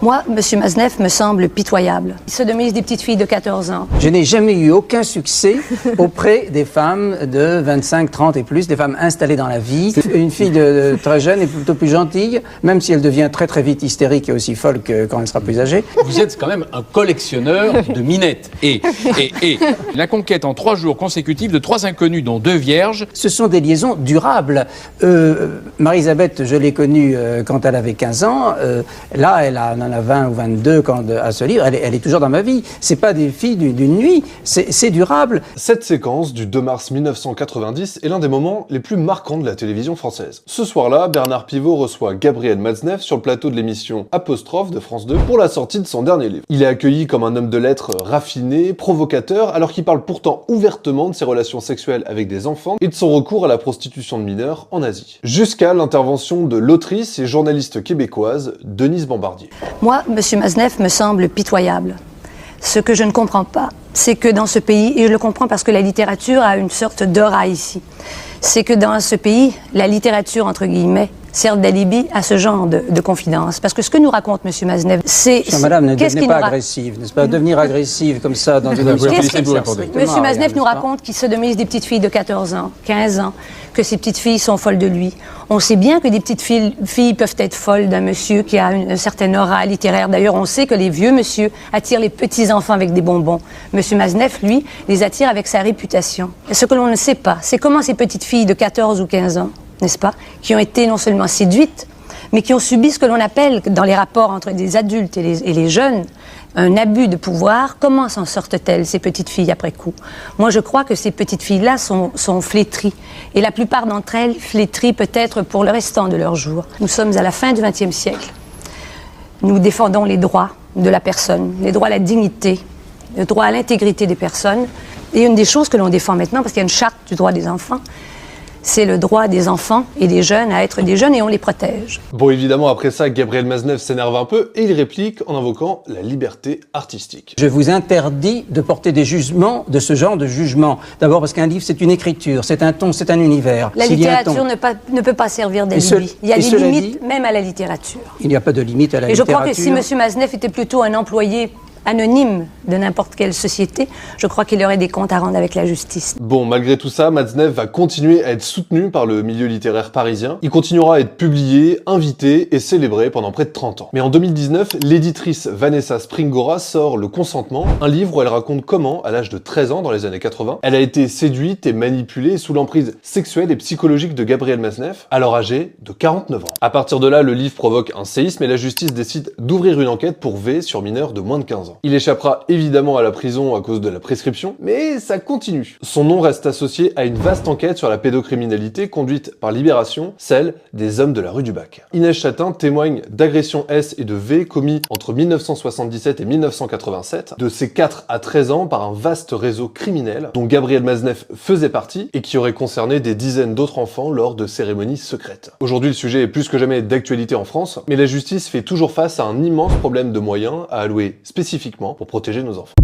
Moi, M. Maznev me semble pitoyable. Il sodomise des petites filles de 14 ans. Je n'ai jamais eu aucun succès auprès des femmes de 25, 30 et plus, des femmes installées dans la vie. Une fille très jeune est plutôt plus gentille, même si elle devient très très vite hystérique et aussi folle que quand elle sera plus âgée. Vous êtes quand même un collectionneur de minettes. Et la conquête en 3 jours consécutifs de 3 inconnus, dont 2 vierges. Ce sont des liaisons durables. Marie-Elisabeth, je l'ai connue quand elle avait 15 ans. Là, elle en a 20 ou 22 à ce livre. Elle est toujours dans ma vie. C'est pas des filles d'une nuit. C'est durable. Cette séquence du 2 mars 1990 est l'un des moments les plus marquants de la télévision française. Ce soir-là, Bernard Pivot reçoit Gabriel Maznev sur le plateau de l'émission Apostrophe de France 2 pour la sortie de son dernier livre. Il est accueilli comme un homme de lettres raffiné, provocateur, alors qu'il parle pourtant ouvertement de ses relations sexuelles avec des enfants et de son recours à la prostitution de mineurs en Asie. Jusqu'à l'intervention de l'autrice et journaliste québécoise Denise Bombardier. Moi, M. Maznev me semble pitoyable. Ce que je ne comprends pas, c'est que dans ce pays, et je le comprends parce que la littérature a une sorte d'aura ici, c'est que dans ce pays, la littérature, entre guillemets, sert d'alibi à ce genre de confidence. Parce que ce que nous raconte M. Maznev, c'est... Madame, ne devenez pas agressive, n'est-ce pas? Devenir agressive comme ça dans une... M. Maznev nous raconte qu'il sodomise des petites filles de 14 ans, 15 ans, que ces petites filles sont folles de lui. On sait bien que des petites filles peuvent être folles d'un monsieur qui a une certaine aura littéraire. D'ailleurs, on sait que les vieux monsieur attirent les petits-enfants avec des bonbons. M. Maznev, lui, les attire avec sa réputation. Et ce que l'on ne sait pas, c'est comment ces petites filles de 14 ou 15 ans, n'est-ce pas, qui ont été non seulement séduites, mais qui ont subi ce que l'on appelle, dans les rapports entre des adultes et les jeunes, un abus de pouvoir. Comment s'en sortent-elles, ces petites filles, après coup? Moi, je crois que ces petites filles-là sont flétries. Et la plupart d'entre elles flétries peut-être pour le restant de leur jour. Nous sommes à la fin du XXe siècle. Nous défendons les droits de la personne, les droits à la dignité, le droit à l'intégrité des personnes. Et une des choses que l'on défend maintenant, parce qu'il y a une charte du droit des enfants, c'est le droit des enfants et des jeunes à être des jeunes et on les protège. Bon, évidemment, après ça, Gabriel Maznev s'énerve un peu et il réplique en invoquant la liberté artistique. Je vous interdis de porter des jugements, de ce genre de jugement. D'abord parce qu'un livre, c'est une écriture, c'est un ton, c'est un univers. La littérature ne peut pas servir d'alibi. Il y a des limites même à la littérature. Il n'y a pas de limite à la littérature. Et je crois que si M. Maznev était plutôt un employé anonyme de n'importe quelle société, je crois qu'il aurait des comptes à rendre avec la justice. Bon, malgré tout ça, Maznev va continuer à être soutenu par le milieu littéraire parisien. Il continuera à être publié, invité et célébré pendant près de 30 ans. Mais en 2019, l'éditrice Vanessa Springora sort Le Consentement, un livre où elle raconte comment, à l'âge de 13 ans dans les années 80, elle a été séduite et manipulée sous l'emprise sexuelle et psychologique de Gabriel Maznev, alors âgé de 49 ans. À partir de là, le livre provoque un séisme et la justice décide d'ouvrir une enquête pour V sur mineurs de moins de 15 ans. Il échappera évidemment à la prison à cause de la prescription, mais ça continue. Son nom reste associé à une vaste enquête sur la pédocriminalité conduite par Libération, celle des hommes de la rue du Bac. Inès Chatin témoigne d'agressions S et de V commis entre 1977 et 1987, de ses 4 à 13 ans par un vaste réseau criminel dont Gabriel Maznev faisait partie et qui aurait concerné des dizaines d'autres enfants lors de cérémonies secrètes. Aujourd'hui, le sujet est plus que jamais d'actualité en France, mais la justice fait toujours face à un immense problème de moyens à allouer spécifiquement pour protéger nos enfants.